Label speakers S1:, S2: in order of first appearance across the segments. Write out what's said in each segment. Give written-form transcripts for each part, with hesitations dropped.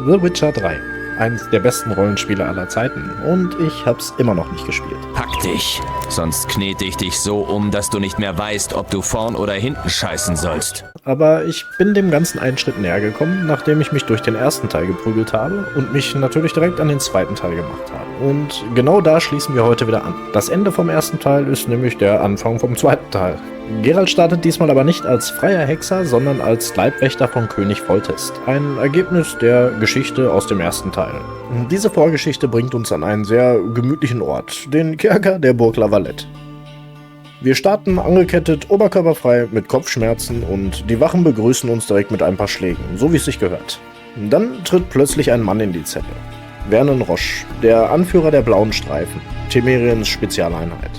S1: The Witcher 3. Eines der besten Rollenspiele aller Zeiten. Und ich hab's immer noch nicht gespielt.
S2: Pack dich, sonst knete ich dich so um, dass du nicht mehr weißt, ob du vorn oder hinten scheißen sollst.
S1: Aber ich bin dem Ganzen einen Schritt näher gekommen, nachdem ich mich durch den ersten Teil geprügelt habe und mich natürlich direkt an den zweiten Teil gemacht habe. Und genau da schließen wir heute wieder an. Das Ende vom ersten Teil ist nämlich der Anfang vom zweiten Teil. Geralt startet diesmal aber nicht als freier Hexer, sondern als Leibwächter von König Foltest. Ein Ergebnis der Geschichte aus dem ersten Teil. Diese Vorgeschichte bringt uns an einen sehr gemütlichen Ort, den Kerker der Burg La Valette. Wir starten angekettet, oberkörperfrei, mit Kopfschmerzen und die Wachen begrüßen uns direkt mit ein paar Schlägen, so wie es sich gehört. Dann tritt plötzlich ein Mann in die Zelle. Vernon Roche, der Anführer der Blauen Streifen, Temeriens Spezialeinheit.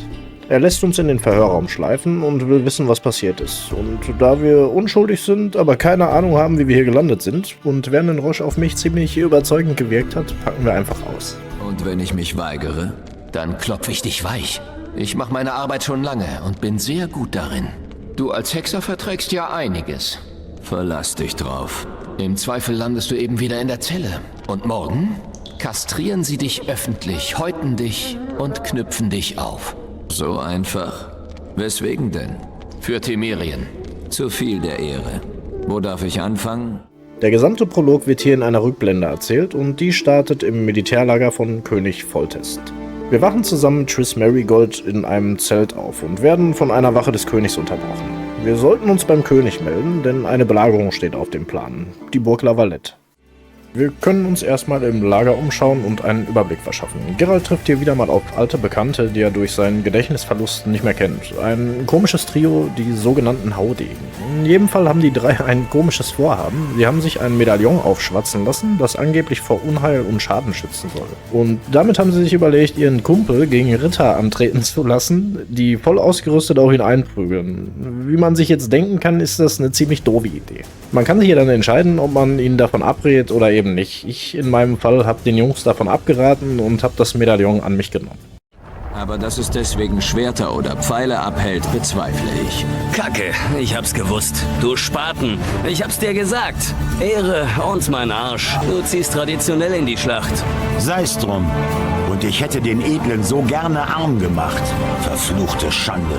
S1: Er lässt uns in den Verhörraum schleifen und will wissen, was passiert ist. Und da wir unschuldig sind, aber keine Ahnung haben, wie wir hier gelandet sind, und Vernon Roche auf mich ziemlich überzeugend gewirkt hat, packen wir einfach aus.
S2: Und wenn ich mich weigere, dann klopfe ich dich weich. Ich mache meine Arbeit schon lange und bin sehr gut darin. Du als Hexer verträgst ja einiges. Verlass dich drauf. Im Zweifel landest du eben wieder in der Zelle. Und morgen kastrieren sie dich öffentlich, häuten dich und knüpfen dich auf. So einfach. Weswegen denn? Für Temerien. Zu viel der Ehre. Wo darf ich anfangen?
S1: Der gesamte Prolog wird hier in einer Rückblende erzählt und die startet im Militärlager von König Foltest. Wir wachen zusammen mit Triss Merigold in einem Zelt auf und werden von einer Wache des Königs unterbrochen. Wir sollten uns beim König melden, denn eine Belagerung steht auf dem Plan. Die Burg La Valette. Wir können uns erstmal im Lager umschauen und einen Überblick verschaffen. Geralt trifft hier wieder mal auf alte Bekannte, die er durch seinen Gedächtnisverlust nicht mehr kennt. Ein komisches Trio, die sogenannten Haudegen. In jedem Fall haben die drei ein komisches Vorhaben. Sie haben sich ein Medaillon aufschwatzen lassen, das angeblich vor Unheil und Schaden schützen soll. Und damit haben sie sich überlegt, ihren Kumpel gegen Ritter antreten zu lassen, die voll ausgerüstet auf ihn einprügeln. Wie man sich jetzt denken kann, ist das eine ziemlich doofe Idee. Man kann sich ja dann entscheiden, ob man ihn davon abrät oder eben nicht. Ich in meinem Fall habe den Jungs davon abgeraten und habe das Medaillon an mich genommen.
S2: Aber dass es deswegen Schwerter oder Pfeile abhält, bezweifle ich.
S3: Kacke, ich hab's gewusst. Du Spaten, ich hab's dir gesagt. Ehre und mein Arsch. Du ziehst traditionell in die Schlacht.
S4: Sei's drum. Und ich hätte den Edlen so gerne arm gemacht. Verfluchte Schande.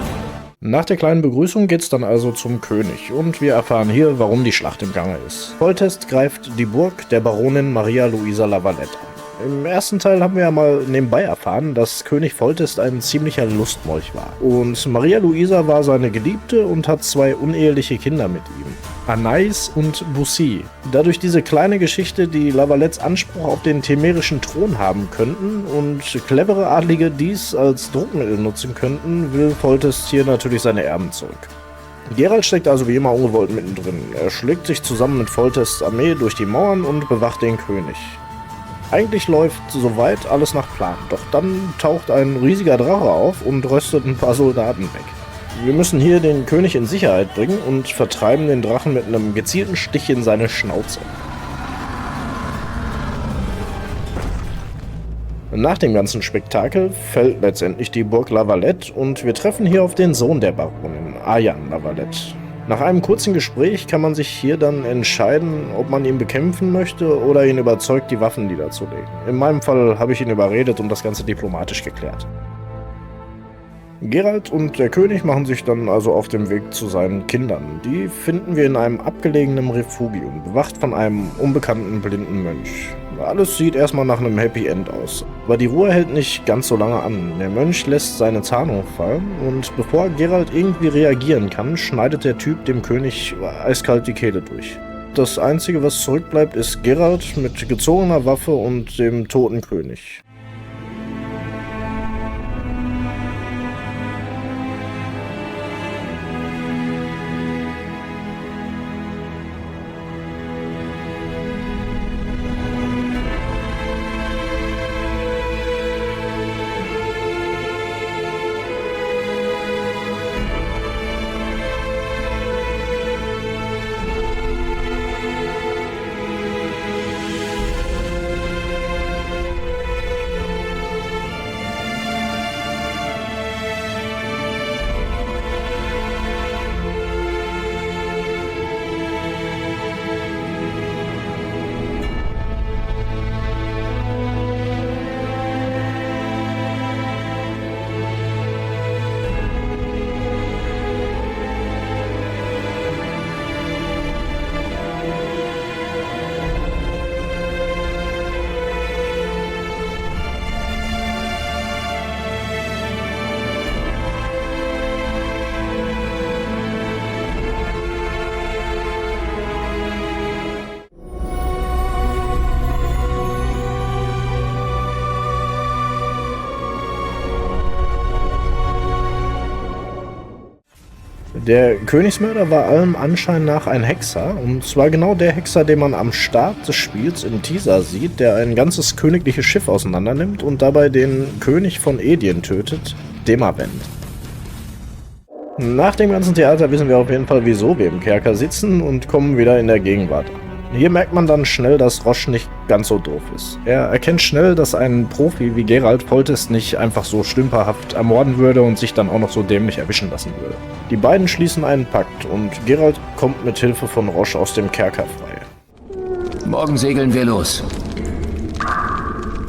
S1: Nach der kleinen Begrüßung geht's dann also zum König und wir erfahren hier, warum die Schlacht im Gange ist. Foltest greift die Burg der Baronin Maria Luisa La Valette an. Im ersten Teil haben wir ja mal nebenbei erfahren, dass König Foltest ein ziemlicher Lustmolch war. Und Maria Luisa war seine Geliebte und hat zwei uneheliche Kinder mit ihm. Anais und Bussy. Da durch diese kleine Geschichte die La Valettes Anspruch auf den temerischen Thron haben könnten und clevere Adlige dies als Druckmittel nutzen könnten, will Foltest hier natürlich seine Erben zurück. Geralt steckt also wie immer ungewollt mittendrin. Er schlägt sich zusammen mit Foltests Armee durch die Mauern und bewacht den König. Eigentlich läuft soweit alles nach Plan, doch dann taucht ein riesiger Drache auf und röstet ein paar Soldaten weg. Wir müssen hier den König in Sicherheit bringen und vertreiben den Drachen mit einem gezielten Stich in seine Schnauze. Nach dem ganzen Spektakel fällt letztendlich die Burg La Valette und wir treffen hier auf den Sohn der Baronin, Arjan La Valette. Nach einem kurzen Gespräch kann man sich hier dann entscheiden, ob man ihn bekämpfen möchte oder ihn überzeugt, die Waffen niederzulegen. In meinem Fall habe ich ihn überredet und das Ganze diplomatisch geklärt. Geralt und der König machen sich dann also auf dem Weg zu seinen Kindern. Die finden wir in einem abgelegenen Refugium, bewacht von einem unbekannten blinden Mönch. Alles sieht erstmal nach einem Happy End aus. Aber die Ruhe hält nicht ganz so lange an. Der Mönch lässt seine Tarnung fallen und bevor Geralt irgendwie reagieren kann, schneidet der Typ dem König eiskalt die Kehle durch. Das Einzige, was zurückbleibt, ist Geralt mit gezogener Waffe und dem toten König. Der Königsmörder war allem Anschein nach ein Hexer, und zwar genau der Hexer, den man am Start des Spiels im Teaser sieht, der ein ganzes königliches Schiff auseinandernimmt und dabei den König von Edien tötet, Demavend. Nach dem ganzen Theater wissen wir auf jeden Fall, wieso wir im Kerker sitzen und kommen wieder in der Gegenwart an. Hier merkt man dann schnell, dass Roche nicht ganz so doof ist. Er erkennt schnell, dass ein Profi wie Geralt Foltest nicht einfach so stümperhaft ermorden würde und sich dann auch noch so dämlich erwischen lassen würde. Die beiden schließen einen Pakt und Geralt kommt mit Hilfe von Roche aus dem Kerker frei.
S2: Morgen segeln wir los.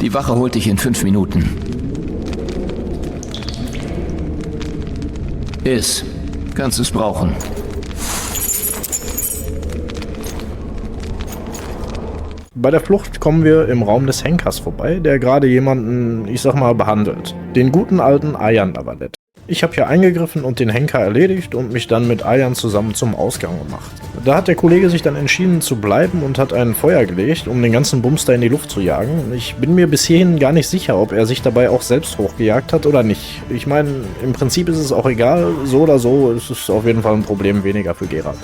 S2: Die Wache holt dich in 5 Minuten. Kannst es brauchen.
S1: Bei der Flucht kommen wir im Raum des Henkers vorbei, der gerade jemanden, ich sag mal, behandelt. Den guten alten Ayan Lavalet. Ich habe hier eingegriffen und den Henker erledigt und mich dann mit Ayan zusammen zum Ausgang gemacht. Da hat der Kollege sich dann entschieden zu bleiben und hat ein Feuer gelegt, um den ganzen Bums da in die Luft zu jagen. Ich bin mir bis hierhin gar nicht sicher, ob er sich dabei auch selbst hochgejagt hat oder nicht. Ich meine, im Prinzip ist es auch egal, so oder so, es ist auf jeden Fall ein Problem weniger für Geralt.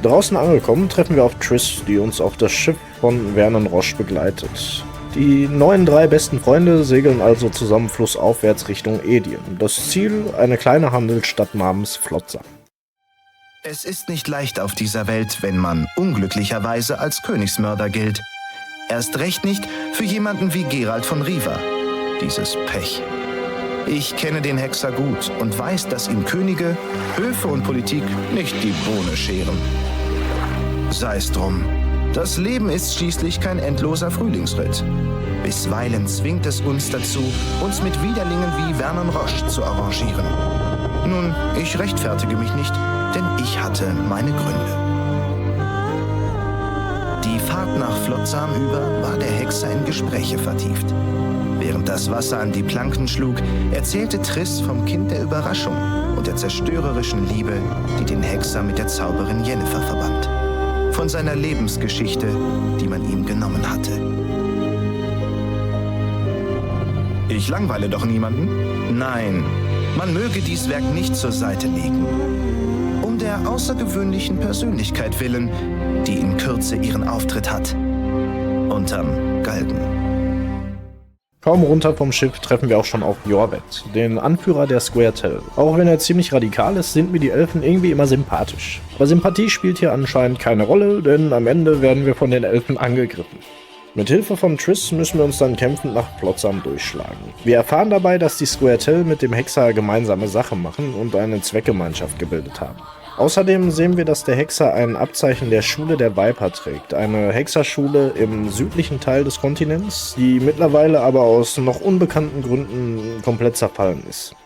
S1: Draußen angekommen, treffen wir auf Triss, die uns auf das Schiff von Vernon Roche begleitet. Die neuen 3 besten Freunde segeln also zusammen flussaufwärts Richtung Edien. Das Ziel, eine kleine Handelsstadt namens Flotsam.
S5: Es ist nicht leicht auf dieser Welt, wenn man unglücklicherweise als Königsmörder gilt. Erst recht nicht für jemanden wie Geralt von Riva. Dieses Pech. Ich kenne den Hexer gut und weiß, dass ihm Könige, Höfe und Politik nicht die Bohne scheren. Sei's drum. Das Leben ist schließlich kein endloser Frühlingsritt. Bisweilen zwingt es uns dazu, uns mit Widerlingen wie Vernon Roche zu arrangieren. Nun, ich rechtfertige mich nicht, denn ich hatte meine Gründe. Die Fahrt nach Flotsam über war der Hexer in Gespräche vertieft. Während das Wasser an die Planken schlug, erzählte Triss vom Kind der Überraschung und der zerstörerischen Liebe, die den Hexer mit der Zauberin Yennefer verband. Von seiner Lebensgeschichte, die man ihm genommen hatte. Ich langweile doch niemanden? Nein, man möge dies Werk nicht zur Seite legen. Um der außergewöhnlichen Persönlichkeit willen, die in Kürze ihren Auftritt hat. Unterm Galgen.
S1: Kaum runter vom Schiff treffen wir auch schon auf Jorvet, den Anführer der Squirtle. Auch wenn er ziemlich radikal ist, sind mir die Elfen irgendwie immer sympathisch. Aber Sympathie spielt hier anscheinend keine Rolle, denn am Ende werden wir von den Elfen angegriffen. Mit Hilfe von Triss müssen wir uns dann kämpfend nach Flotsam durchschlagen. Wir erfahren dabei, dass die Squirtle mit dem Hexer gemeinsame Sache machen und eine Zweckgemeinschaft gebildet haben. Außerdem sehen wir, dass der Hexer ein Abzeichen der Schule der Viper trägt, eine Hexerschule im südlichen Teil des Kontinents, die mittlerweile aber aus noch unbekannten Gründen komplett zerfallen ist.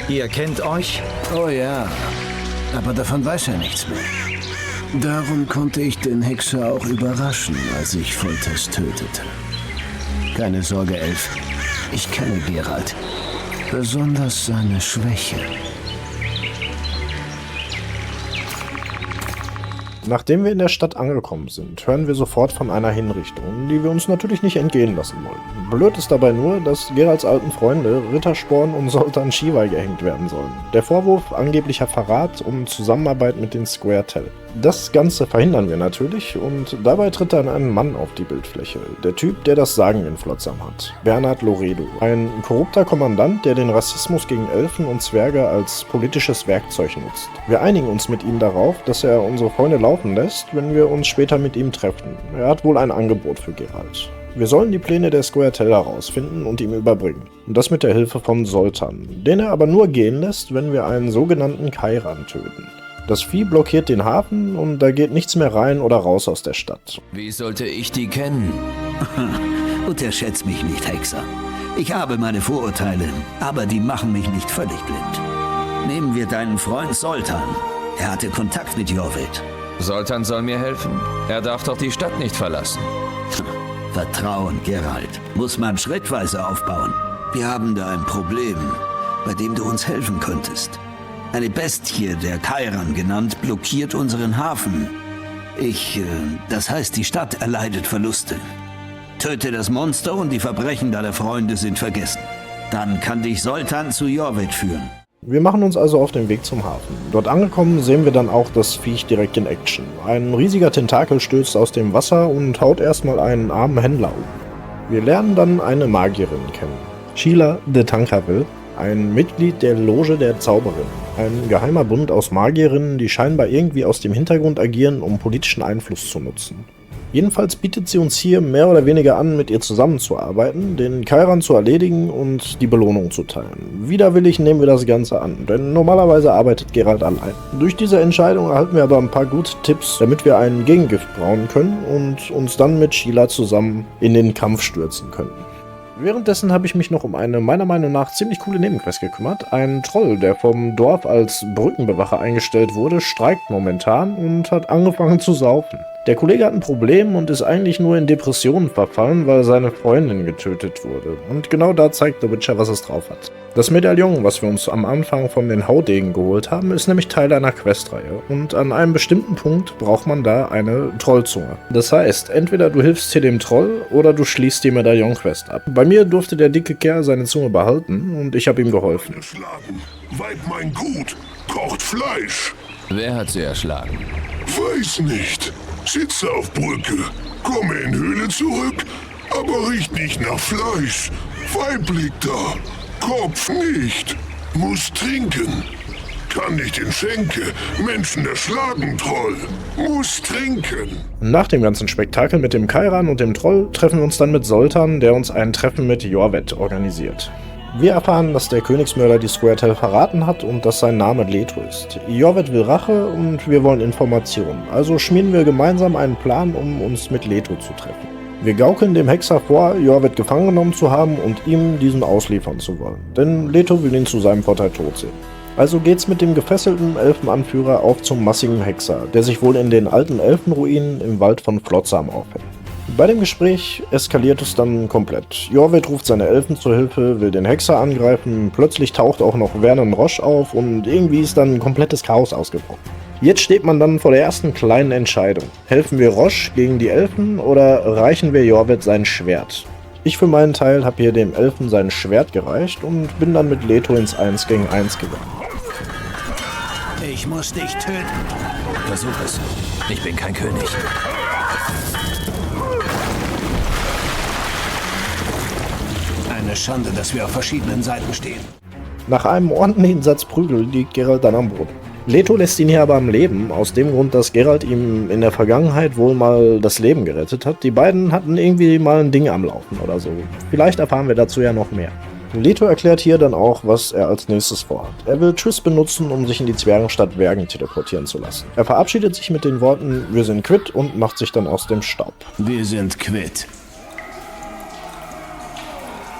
S6: Ihr kennt euch?
S7: Oh ja, aber davon weiß er nichts mehr. Darum konnte ich den Hexer auch überraschen, als ich Foltest tötete. Keine Sorge, Elf. Ich kenne Geralt. Besonders seine Schwäche.
S1: Nachdem wir in der Stadt angekommen sind, hören wir sofort von einer Hinrichtung, die wir uns natürlich nicht entgehen lassen wollen. Blöd ist dabei nur, dass Geralts alten Freunde Rittersporn und Zoltan Chivaj gehängt werden sollen. Der Vorwurf angeblicher Verrat und Zusammenarbeit mit den Squirtle. Das Ganze verhindern wir natürlich und dabei tritt dann ein Mann auf die Bildfläche. Der Typ, der das Sagen in Flotsam hat. Bernard Loredo. Ein korrupter Kommandant, der den Rassismus gegen Elfen und Zwerge als politisches Werkzeug nutzt. Wir einigen uns mit ihm darauf, dass er unsere Freunde laufen lässt, wenn wir uns später mit ihm treffen. Er hat wohl ein Angebot für Geralt. Wir sollen die Pläne der Squirtle herausfinden und ihm überbringen. Und das mit der Hilfe von Zoltan, den er aber nur gehen lässt, wenn wir einen sogenannten Kairan töten. Das Vieh blockiert den Hafen und da geht nichts mehr rein oder raus aus der Stadt.
S2: Wie sollte ich die kennen?
S7: Unterschätz mich nicht, Hexer. Ich habe meine Vorurteile, aber die machen mich nicht völlig blind. Nehmen wir deinen Freund Zoltan. Er hatte Kontakt mit Jorvet.
S2: Zoltan soll mir helfen. Er darf doch die Stadt nicht verlassen.
S7: Vertrauen, Geralt, muss man schrittweise aufbauen. Wir haben da ein Problem, bei dem du uns helfen könntest. Eine Bestie, der Kairan genannt, blockiert unseren Hafen. Das heißt, die Stadt erleidet Verluste. Töte das Monster und die Verbrechen deiner Freunde sind vergessen. Dann kann dich Zoltan zu Jorvet führen.
S1: Wir machen uns also auf den Weg zum Hafen. Dort angekommen sehen wir dann auch das Viech direkt in Action. Ein riesiger Tentakel stößt aus dem Wasser und haut erstmal einen armen Händler um. Wir lernen dann eine Magierin kennen. Sheila de Tankerville, ein Mitglied der Loge der Zauberin. Ein geheimer Bund aus Magierinnen, die scheinbar irgendwie aus dem Hintergrund agieren, um politischen Einfluss zu nutzen. Jedenfalls bietet sie uns hier mehr oder weniger an, mit ihr zusammenzuarbeiten, den Kairan zu erledigen und die Belohnung zu teilen. Widerwillig nehmen wir das Ganze an, denn normalerweise arbeitet Geralt allein. Durch diese Entscheidung erhalten wir aber ein paar gute Tipps, damit wir ein Gegengift brauen können und uns dann mit Sheila zusammen in den Kampf stürzen können. Währenddessen habe ich mich noch um eine meiner Meinung nach ziemlich coole Nebenquest gekümmert. Ein Troll, der vom Dorf als Brückenbewacher eingestellt wurde, streikt momentan und hat angefangen zu saufen. Der Kollege hat ein Problem und ist eigentlich nur in Depressionen verfallen, weil seine Freundin getötet wurde. Und genau da zeigt The Witcher, was es drauf hat. Das Medaillon, was wir uns am Anfang von den Haudegen geholt haben, ist nämlich Teil einer Questreihe. Und an einem bestimmten Punkt braucht man da eine Trollzunge. Das heißt, entweder du hilfst hier dem Troll oder du schließt die Medaillon-Quest ab. Bei mir durfte der dicke Kerl seine Zunge behalten und ich habe ihm geholfen.
S6: Erschlagen, weibt mein Gut, kocht Fleisch.
S2: Wer hat sie erschlagen?
S6: Weiß nicht. Sitze auf Brücke, komme in Höhle zurück, aber riecht nicht nach Fleisch. Weib liegt da, Kopf nicht, muss trinken. Kann nicht in Schenke, Menschen erschlagen, Troll, muss trinken.
S1: Nach dem ganzen Spektakel mit dem Kairan und dem Troll treffen wir uns dann mit Zoltan, der uns ein Treffen mit Jorvet organisiert. Wir erfahren, dass der Königsmörder die Squirtle verraten hat und dass sein Name Leto ist. Jorvet will Rache und wir wollen Informationen, also schmieden wir gemeinsam einen Plan, um uns mit Leto zu treffen. Wir gaukeln dem Hexer vor, Jorvet gefangen genommen zu haben und ihm diesen ausliefern zu wollen, denn Leto will ihn zu seinem Vorteil tot sehen. Also geht's mit dem gefesselten Elfenanführer auf zum massigen Hexer, der sich wohl in den alten Elfenruinen im Wald von Flotsam aufhält. Bei dem Gespräch eskaliert es dann komplett. Jorvet ruft seine Elfen zur Hilfe, will den Hexer angreifen, plötzlich taucht auch noch Vernon Roche auf und irgendwie ist dann ein komplettes Chaos ausgebrochen. Jetzt steht man dann vor der ersten kleinen Entscheidung. Helfen wir Roche gegen die Elfen oder reichen wir Jorvet sein Schwert? Ich für meinen Teil habe hier dem Elfen sein Schwert gereicht und bin dann mit Leto ins 1 gegen 1 gegangen.
S7: Ich muss dich töten.
S2: Versuch es. Ich bin kein König.
S7: Eine Schande, dass wir auf verschiedenen Seiten stehen.
S1: Nach einem ordentlichen Satz Prügel liegt Geralt dann am Boden. Leto lässt ihn hier aber am Leben, aus dem Grund, dass Geralt ihm in der Vergangenheit wohl mal das Leben gerettet hat. Die beiden hatten irgendwie mal ein Ding am Laufen oder so. Vielleicht erfahren wir dazu ja noch mehr. Leto erklärt hier dann auch, was er als nächstes vorhat. Er will Triss benutzen, um sich in die Zwergenstadt Vergen teleportieren zu lassen. Er verabschiedet sich mit den Worten, wir sind quitt und macht sich dann aus dem Staub.
S7: Wir sind quitt.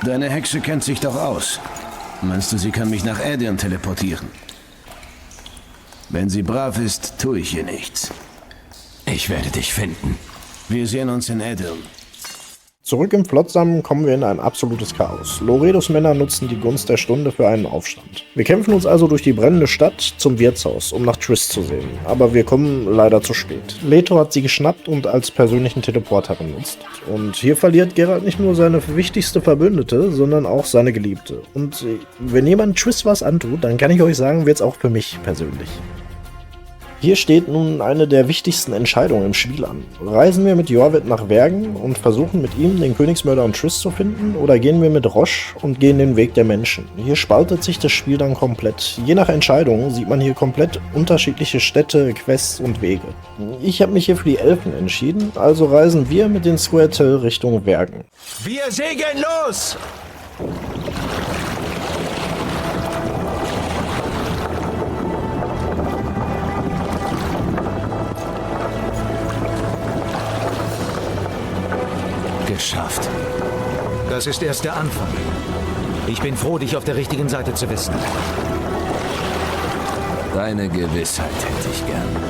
S7: Deine Hexe kennt sich doch aus. Meinst du, sie kann mich nach Aedirn teleportieren? Wenn sie brav ist, tue ich ihr nichts.
S2: Ich werde dich finden.
S7: Wir sehen uns in Aedirn.
S1: Zurück im Flotsam kommen wir in ein absolutes Chaos. Loredos Männer nutzen die Gunst der Stunde für einen Aufstand. Wir kämpfen uns also durch die brennende Stadt zum Wirtshaus, um nach Triss zu sehen. Aber wir kommen leider zu spät. Leto hat sie geschnappt und als persönlichen Teleporter benutzt. Und hier verliert Geralt nicht nur seine wichtigste Verbündete, sondern auch seine Geliebte. Und wenn jemand Triss was antut, dann kann ich euch sagen, wird's auch für mich persönlich. Hier steht nun eine der wichtigsten Entscheidungen im Spiel an. Reisen wir mit Jorvet nach Vergen und versuchen mit ihm den Königsmörder und Triss zu finden, oder gehen wir mit Roche und gehen den Weg der Menschen? Hier spaltet sich das Spiel dann komplett. Je nach Entscheidung sieht man hier komplett unterschiedliche Städte, Quests und Wege. Ich habe mich hier für die Elfen entschieden, also reisen wir mit den Squirtle Richtung Vergen.
S7: Wir segeln los!
S2: Geschafft.
S8: Das ist erst der Anfang. Ich bin froh, dich auf der richtigen Seite zu wissen.
S2: Deine Gewissheit hätte ich gern.